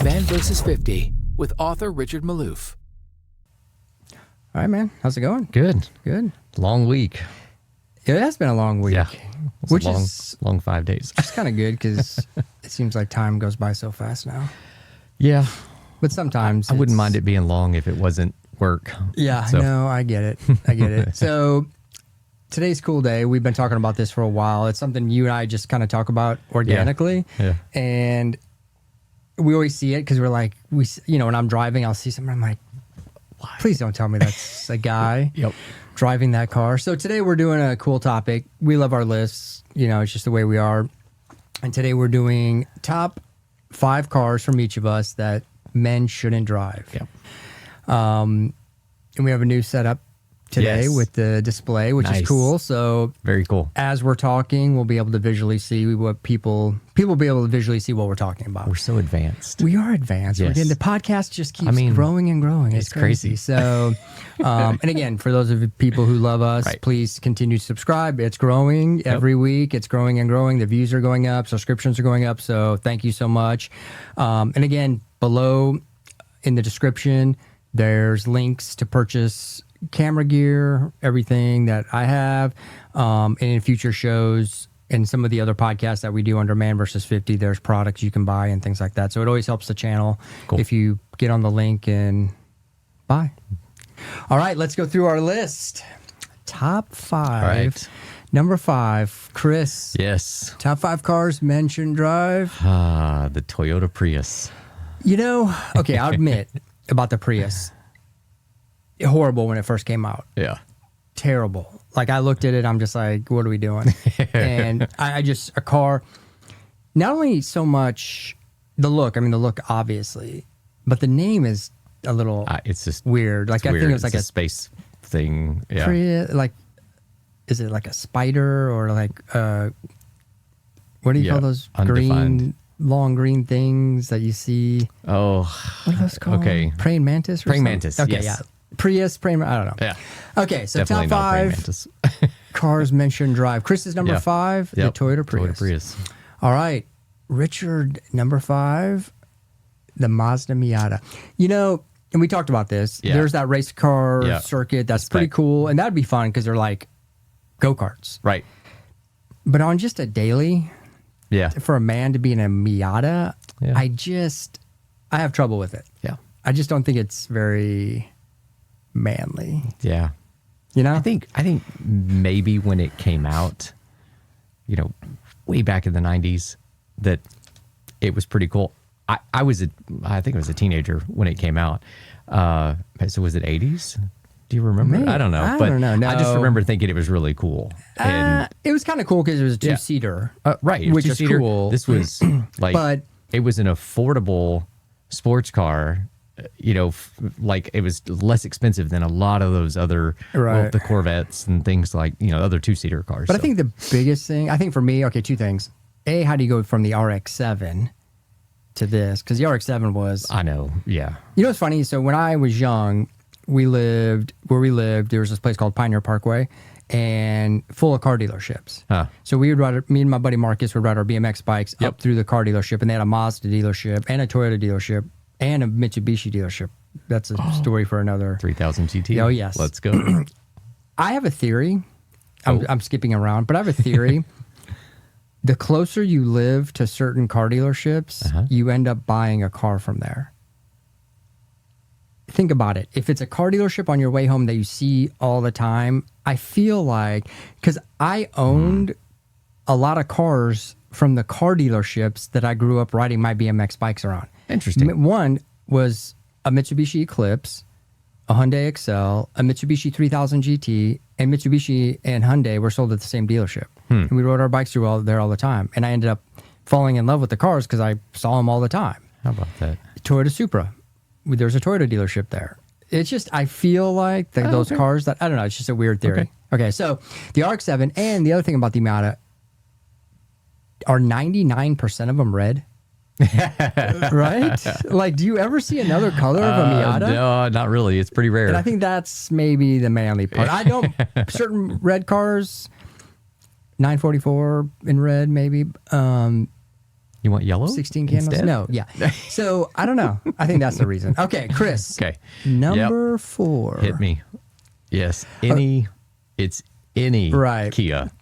Man vs. 50 with author Richard Maloof. All right, man. How's it going? Good. Good. Long week. It has been a long week. Yeah. Which is long 5 days. It's kind of good because it seems like time goes by so fast now. Yeah. But sometimes I wouldn't mind it being long if it wasn't work. Yeah, So- no, I get it. I get it. So today's cool day. We've been talking about this for a while. It's something you and I just kind of talk about organically. Yeah. And we always see it because we're like, when I'm driving, I'll see something. I'm like, please don't tell me that's a guy Yep. driving that car. So today we're doing a cool topic. We love our lists. It's just the way we are. And today we're doing top 5 cars from each of us that men shouldn't drive. Yep. And we have a new setup today Yes. with the display, which Nice. is cool. So Very cool. as we're talking, we'll be able to visually see what people will be able to visually see what we're talking about. We're so advanced. We are advanced. Yes. The podcast just keeps I mean, growing and growing. it's crazy. So, and again, for those of you people who love us, Right. please continue to subscribe. It's growing every week. It's growing and growing. The views are going up. Subscriptions are going up. So thank you so much. And again, below in the description, there's links to purchase camera gear, everything that I have, and in future shows and some of the other podcasts that we do under Man vs. 50, there's products you can buy and things like that. So it always helps the channel if you get on the link and buy. All right, let's go through our list. Top 5. All right. Number 5, Chris. Yes. Top 5 cars men shouldn't drive. The Toyota Prius. Okay, I'll admit about the Prius. Horrible when it first came out. Yeah. Terrible. Like I looked at it, I'm just like, what are we doing? And I just, a car, not only so much the look obviously, but the name is a little It's just weird. Like it's I weird. think it's like a space thing. Yeah. Prius, like, is it like a spider or like, what do you call those undefined. long green things that you see? Oh. What are those called? Okay. Praying mantis or Praying something? mantis, Okay, yes. yeah. Prius, praying, I don't know. Yeah. Okay, so Definitely top not a praying 5 mantis. cars men shouldn't drive. Chris is number Yeah. 5, Yep. the Toyota Prius. Toyota Prius. All right, Richard, number 5, the Mazda Miata. And we talked about this. Yeah. There's that race car circuit. That's pretty cool. And that'd be fun because they're like go-karts. Right. But on just a daily, Yeah. for a man to be in a Miata, Yeah. I have trouble with it. Yeah. I just don't think it's very manly. Yeah. I think maybe when it came out, way back in the 90s, that it was pretty cool. I think I was a teenager when it came out. So was it 80s? Do you remember? Maybe. I don't know. I but don't know. No. I just remember thinking it was really cool. And It was kind of cool because it was a two-seater. right, which is two-seater. cool. This was like, But- it was an affordable sports car. Like it was less expensive than a lot of those other, Right. the Corvettes and things like, other two-seater cars. But I So, think the biggest thing, for me, okay, 2 things. A, how do you go from the RX-7 to this? Because the RX-7 was... I know, yeah. What's funny? So when I was young, where we lived, there was this place called Pioneer Parkway and full of car dealerships. Huh. So we would ride, me and my buddy Marcus would ride our BMX bikes Yep. up through the car dealership, and they had a Mazda dealership and a Toyota dealership and a Mitsubishi dealership. That's a story for another. 3000 GT. Oh, yes. Let's go. I have a theory. I'm skipping around, but I have a theory. The closer you live to certain car dealerships, you end up buying a car from there. Think about it. If it's a car dealership on your way home that you see all the time, I feel like, because I owned a lot of cars from the car dealerships that I grew up riding my BMX bikes around. Interesting. One was a Mitsubishi Eclipse, a Hyundai Excel, a Mitsubishi 3000 GT, and Mitsubishi and Hyundai were sold at the same dealership. And we rode our bikes through there all the time. And I ended up falling in love with the cars because I saw them all the time. How about that? Toyota Supra. There's a Toyota dealership there. It's just, I feel like those cars that, I don't know, it's just a weird theory. Okay, so the RX-7, and the other thing about the Miata, are 99% of them red? Right? Like, do you ever see another color of a Miata? No, not really. It's pretty rare. And I think that's maybe the manly part. I don't, certain red cars, 944 in red maybe. Yeah, You want yellow? 16 candles? instead? No, yeah. So I don't know. I think that's the reason. Okay, Chris. Okay. Number 4. Hit me. Yes. It's any Right. Kia.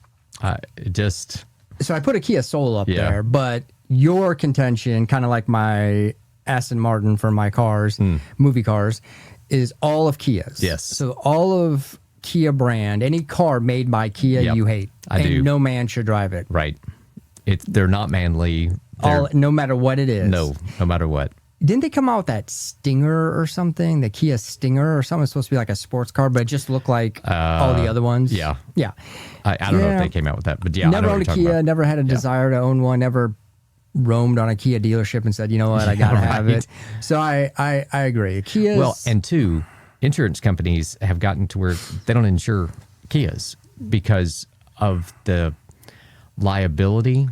Just So I put a Kia Soul up Yeah. there, but your contention, kind of like my Aston Martin for my cars, movie cars, is all of Kias. Yes. So all of Kia brand, any car made by Kia, Yep. you hate. I and do. no man should drive it. right. They're not manly. They're, No matter what it is. no matter what. Didn't they come out with that Stinger or something? The Kia Stinger or something? It's supposed to be like a sports car, but it just looked like all the other ones. yeah. Yeah. I don't know Yeah. if they came out with that, but yeah, I Never know what owned a you're talking Kia, about. never had a desire to own one, never roamed on a Kia dealership and said, you know what, I gotta have Right. it. So I agree. Kia's Well, and two, insurance companies have gotten to where they don't insure Kias because of the liability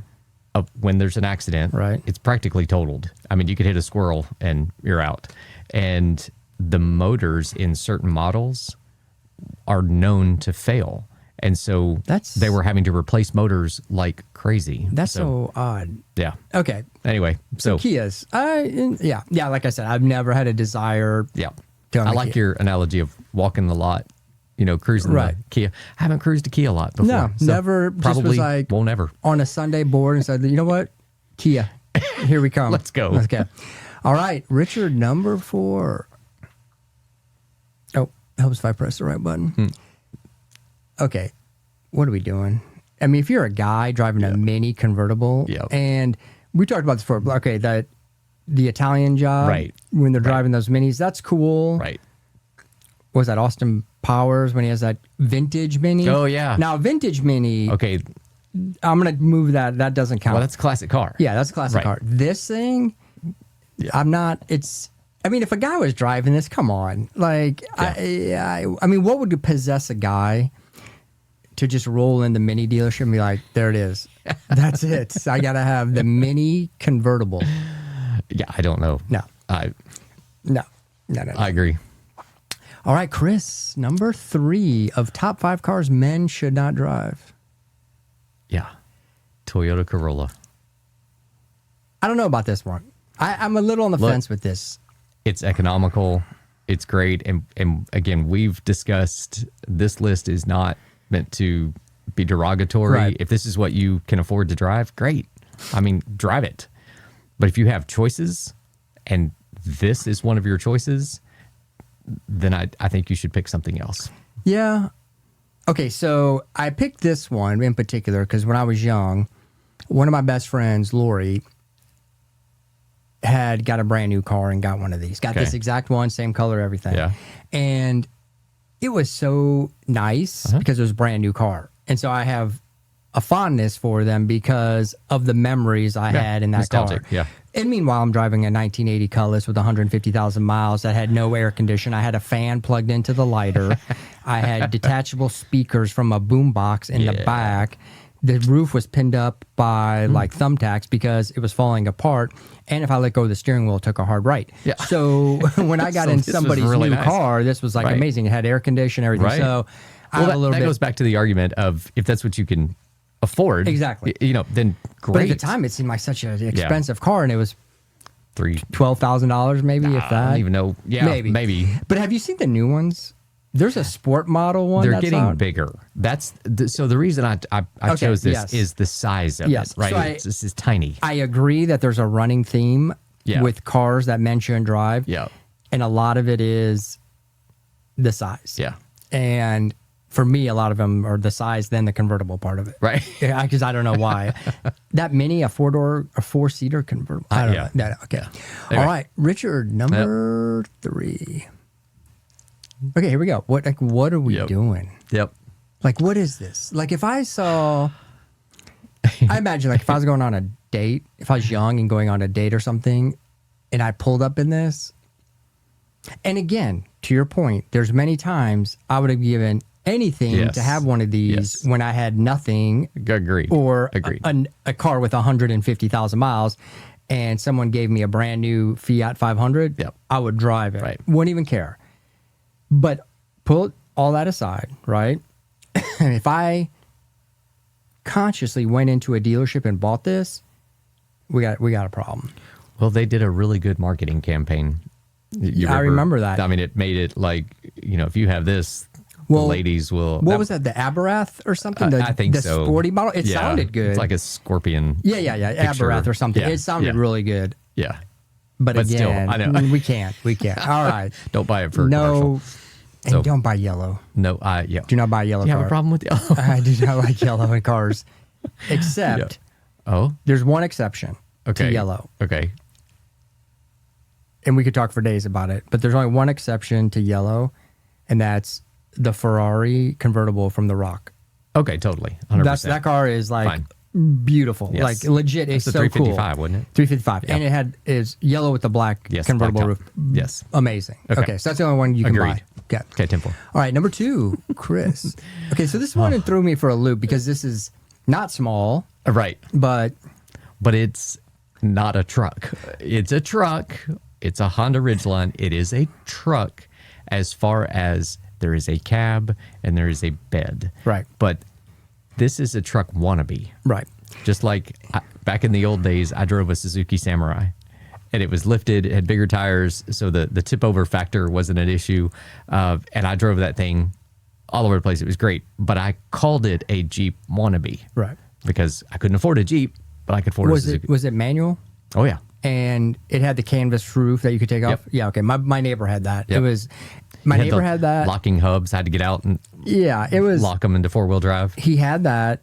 of when there's an accident. Right. It's practically totaled. I mean, you could hit a squirrel and you're out. And the motors in certain models are known to fail. And so they were having to replace motors like crazy. that's so odd. Yeah. Okay. Anyway, so Kias. Yeah, like I said, I've never had a desire. yeah. to own I a like Kia. your analogy of walking the lot, cruising Right. the Kia. I haven't cruised a Kia a lot before. No, so never. Just Probably was like won't ever. on a Sunday board and said, you know what, Kia, here we come. Let's go. Okay. All right, Richard, number 4. Oh, helps if I press the right button. Okay, what are we doing? I mean, if you're a guy driving a mini convertible, Yep. and we talked about this before. Okay, that the Italian job, Right. when they're driving those minis, that's cool. Right. What was that Austin Powers when he has that vintage mini? Oh, yeah. Now, vintage mini. Okay. I'm gonna move that. That doesn't count. Well, that's a classic car. Yeah, that's a classic Right. car. This thing, I'm not. I mean, if a guy was driving this, come on. Like, I mean, what would possess a guy to just roll in the mini dealership and be like, there it is. That's it. I got to have the mini convertible. Yeah, I don't know. No. I No. agree. All right, Chris, number 3 of top 5 cars men should not drive. Yeah. Toyota Corolla. I don't know about this one. I'm a little on the fence with this. It's economical. It's great. And again, we've discussed this list is not meant to be derogatory. Right. If this is what you can afford to drive, great. I mean, drive it. But if you have choices and this is one of your choices, then I think you should pick something else. Yeah. Okay, so I picked this one in particular because when I was young, one of my best friends, Lori, had got a brand new car and got one of these. Got this exact one, same color, everything. Yeah. And it was so nice because it was a brand new car. And so I have a fondness for them because of the memories I had in that nostalgic, car. yeah. And meanwhile, I'm driving a 1980 Cutlass with 150,000 miles that had no air condition. I had a fan plugged into the lighter. I had detachable speakers from a boombox in the back. The roof was pinned up by like thumbtacks because it was falling apart. And if I let go of the steering wheel, it took a hard right. Yeah. So when I got So in this was somebody's really new nice. car, this was like Right. amazing. It had air conditioning, everything. Right. So I Well, have a little that bit. goes back to the argument of if that's what you can afford. Exactly. Then great. But at the time, it seemed like such an expensive car, and it was $12,000 maybe, if that. I don't even know. Yeah, maybe. But have you seen the new ones? There's a sport model one. They're that's getting out. bigger. So the reason I Okay, chose this yes. is the size of Yes. it. Right. So This is tiny. I agree that there's a running theme with cars that men shouldn't drive. Yeah. And a lot of it is the size. Yeah. And for me, a lot of them are the size, then the convertible part of it. Right. Yeah, because I don't know why. That mini, a 4-seater convertible. I don't yeah. know. No, okay. Anyway. All right, Richard, number 3. Okay, here we go. What are we doing? Yep. Like, what is this? Like, if I saw, I imagine, like, if I was going on a date, if I was young and going on a date or something, and I pulled up in this, and again, to your point, there's many times I would have given anything Yes. to have one of these when I had nothing Agreed. or Agreed. a car with 150,000 miles, and someone gave me a brand new Fiat 500, Yep. I would drive it. Right. Wouldn't even care. But pull all that aside, right? If I consciously went into a dealership and bought this, we got a problem. Well, they did a really good marketing campaign. I remember that. I mean, it made it like, if you have this, the ladies will. What was that? The Aberath or something? I think the so. Sporty model. It sounded good. It's like a scorpion. Yeah. Aberath or something. Yeah, It sounded really good. Yeah. But again, still, I know. we can't. All right. Don't buy it for a commercial. And don't buy yellow. No, yeah. Do not buy yellow. Do you have a problem with yellow? I do not like yellow in cars, except there's one exception to yellow. Okay. And we could talk for days about it, but there's only one exception to yellow, and that's the Ferrari convertible from The Rock. Okay, totally. 100%. That car is like beautiful, Yes. like legit. It's a so 355, cool. wasn't it? 355, and is yellow with the black convertible black top. roof. Yes, amazing. Okay, so that's the only one you can buy. Yeah. Okay, 10-4. All right, number 2, Chris. Okay, so this one threw me for a loop because this is not small, Right, but it's not a truck. It's a truck. It's a Honda Ridgeline. It is a truck as far as there is a cab and there is a bed. Right. But this is a truck wannabe. right. Just like back in the old days, I drove a Suzuki Samurai. And it was lifted, it had bigger tires, so the tip over factor wasn't an issue. And I drove that thing all over the place. It was great. But I called it a Jeep wannabe. Right. Because I couldn't afford a Jeep, but I could afford a Suzuki. Was it manual? Oh, yeah. And it had the canvas roof that you could take off. Yeah, okay. My neighbor had that. Yep. It was my neighbor had that. Locking hubs, had to get out and it was lock them into 4-wheel drive. He had that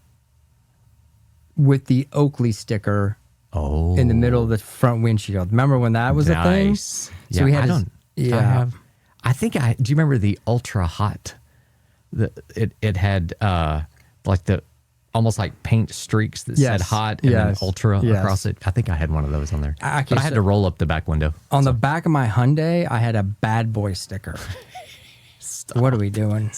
with the Oakley sticker in the middle of the front windshield. Remember when that was a thing? Nice. So we had do you remember the Ultra Hot? It had like the almost like paint streaks that said hot and then ultra across it. I think I had one of those on there. But I had to roll up the back window. On the back of my Hyundai, I had a bad boy sticker. What are we doing?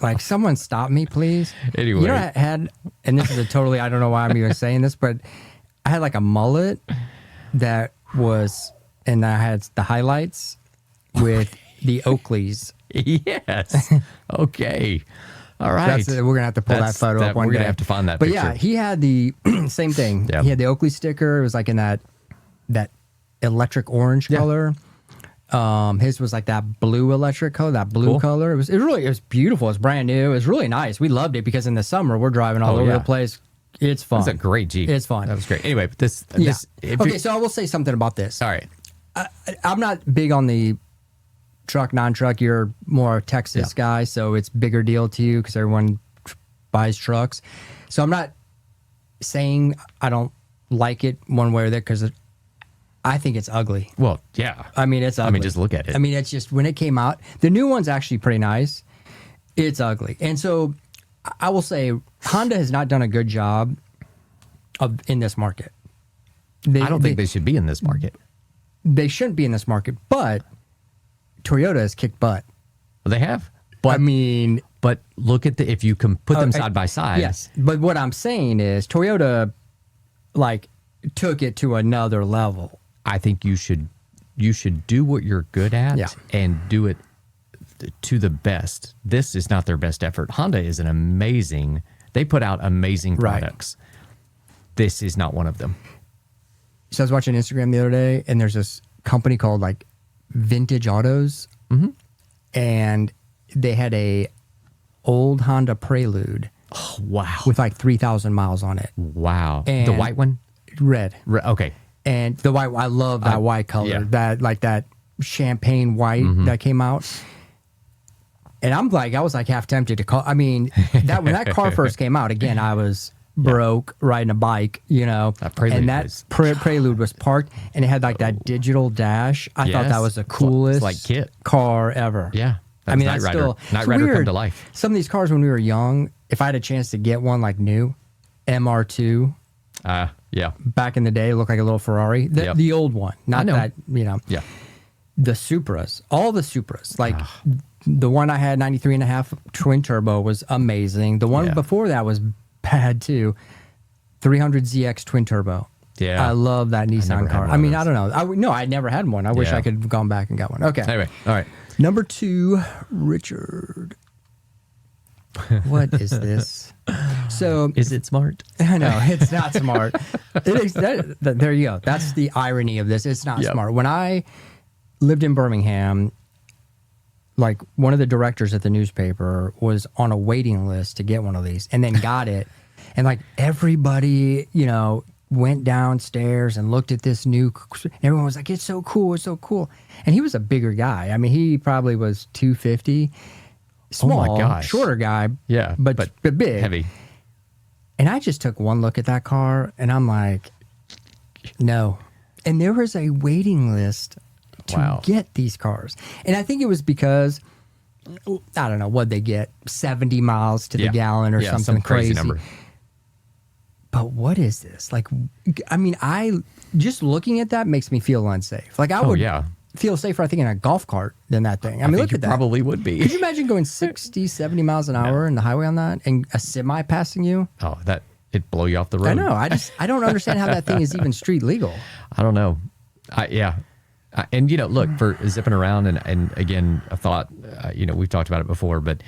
Like, someone stop me, please. Anyway. You know, I had, and this is a totally, I don't know why I'm even saying this, but I had like a mullet that was, and I had the highlights with the Oakleys. Yes. Okay. All right. We're going to have to pull that photo up one day. We're going to have to find that picture. But yeah, he had the same thing. Yeah. He had the Oakley sticker. It was like in that electric orange color. His was like that blue electric color, that blue color. It was beautiful. It was brand new. It was really nice. We loved it because in the summer we're driving all over the place. It's fun. It's a great Jeep. It's fun. That was great. Anyway, this okay, so I will say something about this. All right. I'm not big on the truck, non-truck. You're more a Texas guy, so it's bigger deal to you because everyone buys trucks. So I'm not saying I don't like it one way or the other because I think it's ugly. Well, yeah. I mean, it's ugly. I mean, just look at it. I mean, it's just when it came out, the new one's actually pretty nice. It's ugly. And so I will say Honda has not done a good job in this market. I don't think they should be in this market. They shouldn't be in this market, but Toyota has kicked butt. Well, they have. But, I mean, but look at if you can put them side by side. Yes. But what I'm saying is Toyota took it to another level. I think you should do what you're good at and do it to the best. This is not their best effort. Honda is they put out amazing products. Right. This is not one of them. So I was watching Instagram the other day, and there's this company called Vintage Autos, and they had a old Honda Prelude. Oh, wow. With 3,000 miles on it. Wow. And the white one? Red. Okay. And the white, I love that white color, that champagne white that came out. And I was half tempted to call. I mean, when that car first came out, again, I was broke riding a bike, That Prelude and that Prelude was parked, and it had that digital dash. I thought that was the coolest car ever. Yeah. I mean, Knight Rider come to life. Some of these cars when we were young, if I had a chance to get one new, MR2. Yeah. Back in the day, it looked like a little Ferrari. The old one, not that, Yeah. The Supras, all the Supras, the one I had, 93.5 twin turbo, was amazing. The one before that was bad too. 300ZX twin turbo. Yeah. I love that Nissan car. I mean, I don't know. I never had one. I wish I could have gone back and got one. Okay. Anyway, all right. Number 2, Richard. what is this? So Is it smart? I know it's not smart. There you go. That's the irony of this. It's not smart. When I lived in Birmingham, like one of the directors at the newspaper was on a waiting list to get one of these, and then got it, and like everybody, went downstairs and looked at this new. Everyone was like, "It's so cool! It's so cool!" And he was a bigger guy. I mean, he probably was 250. Small, oh my gosh. shorter guy. Yeah, but big, heavy. And I just took one look at that car, and I'm like, no. And there was a waiting list to get these cars, and I think it was because I don't know what they get 70 miles to the gallon or something some crazy crazy number. But what is this? Like, I mean, just looking at that makes me feel unsafe. Like I would feel safer, I think, in a golf cart than that thing. I mean, look at that. Probably would be. Could you imagine going 60, 70 miles an hour in the highway on that and a semi passing you? Oh, it'd blow you off the road. I know. I don't understand how that thing is even street legal. I don't know. And look, for zipping around and again, a thought, we've talked about it before, but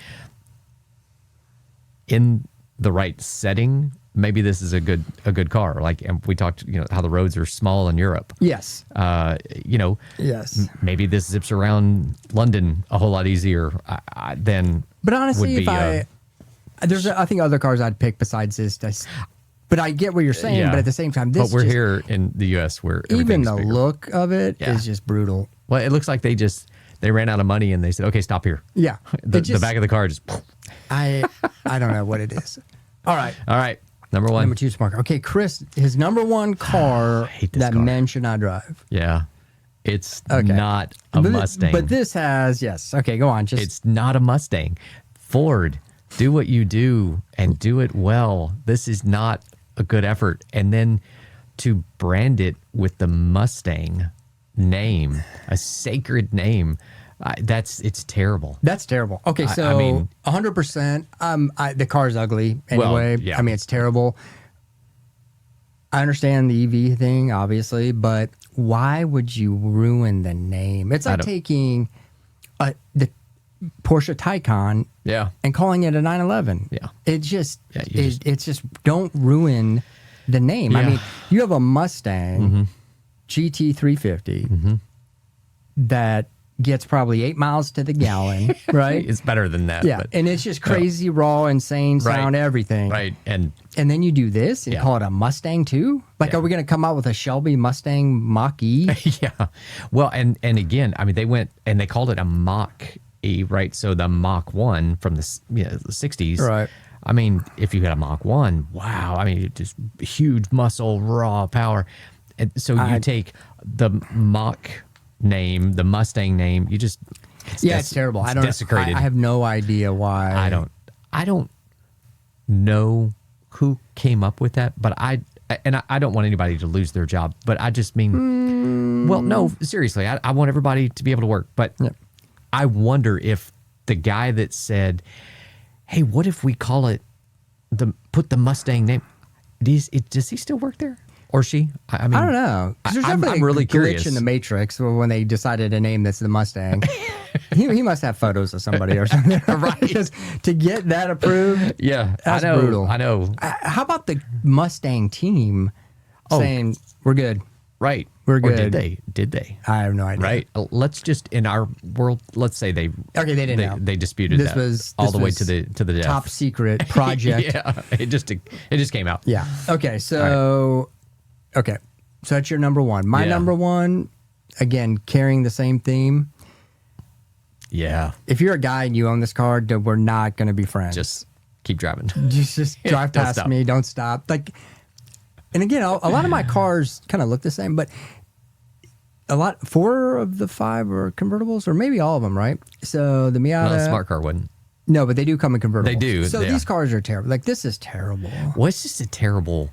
in the right setting, maybe this is a good car. Like, and we talked, how the roads are small in Europe. Yes. Yes. Maybe this zips around London a whole lot easier than. But honestly, would be, I think other cars I'd pick besides this. But I get what you're saying. But at the same time, this. But we're here in the U.S. where even the bigger. look of it is just brutal. Well, it looks like they ran out of money and they said, "Okay, stop here." Yeah. The back of the car just. I don't know what it is. All right. Number one. Number two, smart car. Okay, Chris, his number one car that men should not drive. Yeah. It's not a Mustang. But this has, yes. Okay, go on. It's not a Mustang. Ford, do what you do and do it well. This is not a good effort. And then to brand it with the Mustang name, a sacred name, it's terrible. That's terrible. Okay, so I mean, 100%. The car's ugly anyway. Well, I mean, it's terrible. I understand the EV thing, obviously, but why would you ruin the name? It's like taking the Porsche Taycan and calling it a 911. Yeah. It just, it's just don't ruin the name. I mean, you have a Mustang GT350 that gets probably 8 miles to the gallon, right? It's better than that. Yeah, and it's just crazy, raw, insane sound, everything. Right, and then you do this and call it a Mustang too? Like, are we going to come out with a Shelby Mustang Mach-E? Yeah. Well, and again, I mean, they went and they called it a Mach-E, right? So the Mach 1 from the 60s. Right. I mean, if you had a Mach 1, wow. I mean, just huge muscle, raw power. And so you take the Mach name, the Mustang name, it's terrible. It's desecrated. I have no idea why. I don't know who came up with that, but I don't want anybody to lose their job, but I just mean, well, no, seriously, I want everybody to be able to work, but I wonder if the guy that said, "Hey, what if we call it put the Mustang name?" Does he still work there? Or she? I mean, I don't know. There's definitely I'm really a glitch curious in the Matrix when they decided to name this the Mustang. he must have photos of somebody or something, right? Just to get that approved. Yeah, that's brutal. I know. How about the Mustang team saying we're good? Right. We're good. Or did they? I have no idea. Right. Let's just, in our world, let's say they didn't know. They disputed this that was all the way to the death. Top secret project. It just came out. Yeah. Okay. So. Okay, so that's your number one. My number one, again, carrying the same theme. Yeah. If you're a guy and you own this car, we're not going to be friends. Just keep driving. Just drive past me. Don't stop. Like, and again, a lot of my cars kind of look the same, but 4 of the 5 are convertibles, or maybe all of them, right? So the Miata. No, the smart car wouldn't. No, but they do come in convertibles. They do. So these cars are terrible. Like, this is terrible. Well, it's just a terrible.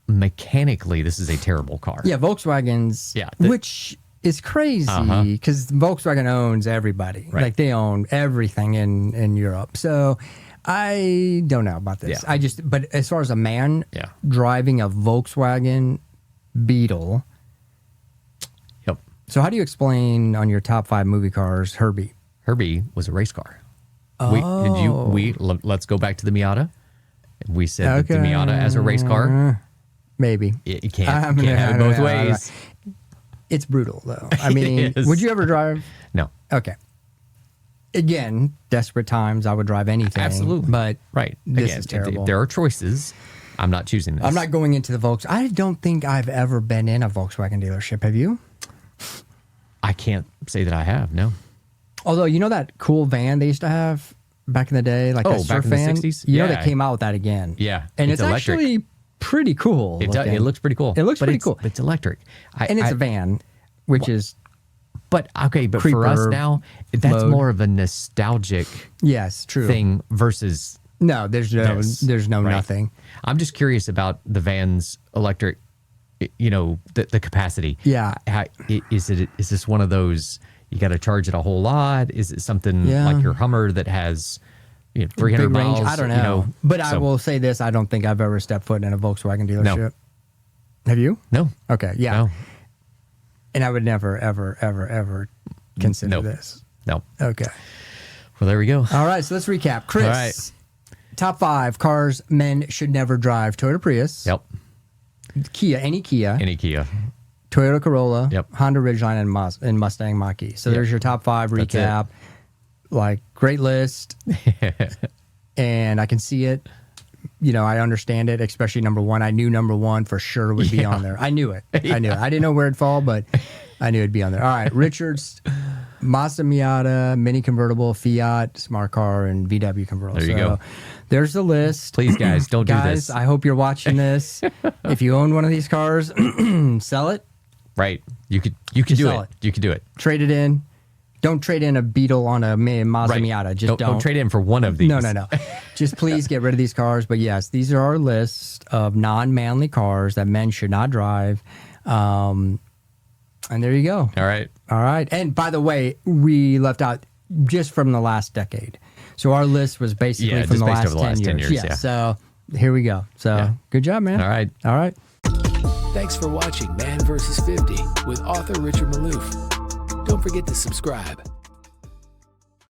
Mechanically, this is a terrible car. Yeah, Volkswagens. Yeah, which is crazy because Volkswagen owns everybody. Right. Like, they own everything in Europe. So I don't know about this. Yeah. But as far as a man driving a Volkswagen Beetle. Yep. So how do you explain on your top 5 movie cars Herbie? Herbie was a race car. Let's go back to the Miata. We said that the Miata as a race car, maybe it can't have it both ways. It's brutal, though. I mean, would you ever drive? No. Okay. Again, desperate times, I would drive anything. Absolutely. But right. This Again, is terrible. If there are choices. I'm not choosing this. I'm not going into the Volkswagen. I don't think I've ever been in a Volkswagen dealership. Have you? I can't say that I have. No. Although, you know that cool van they used to have back in the day? Like that surf back in the van? 60s? You know, they came out with that again. Yeah. And it's electric. actually pretty cool. It looks pretty cool. It looks pretty cool. It's electric. And it's a van, which is... But for us now, that's mode. more of a nostalgic true. thing versus... No, there's no Right. nothing. I'm just curious about the van's electric, the capacity. Yeah. Is this one of those, you got to charge it a whole lot? Is it something like your Hummer that has 300 Big range? miles? I don't know. But I will say this, I don't think I've ever stepped foot in a Volkswagen dealership. No. Have you? No. Okay, yeah. No. And I would never, ever, ever, ever consider Nope. this. No. Okay. Well, there we go. All right, so let's recap. Chris, All right. top 5 cars men should never drive. Toyota Prius. Yep. Kia, any Kia. Any Kia. Toyota Corolla. Yep. Honda Ridgeline and Mustang Mach-E. So there's your top 5 That's recap. Like, great list. And I can see it. I understand it, especially number 1. I knew number 1 for sure would be on there. I knew it. I knew it. I didn't know where it'd fall, but I knew it'd be on there. All right. Richard's Mazda Miata, Mini Convertible, Fiat, Smart Car, and VW Convertible. There you go. There's the list. Please, guys, don't do this. Guys, I hope you're watching this. If you own one of these cars, sell it. Right. You could do sell it. it. You could do it. Trade it in. Don't trade in a Beetle on a Mazda Right. Miata. Just don't trade in for one of these. No. Just please get rid of these cars. But yes, these are our lists of non-manly cars that men should not drive. And there you go. All right. All right. And by the way, we left out just from the last decade. So our list was basically from just the based last, over the last 10 years. Yeah. So here we go. So good job, man. All right. All right. Thanks for watching Man vs. 50 with author Richard Malouf. Don't forget to subscribe.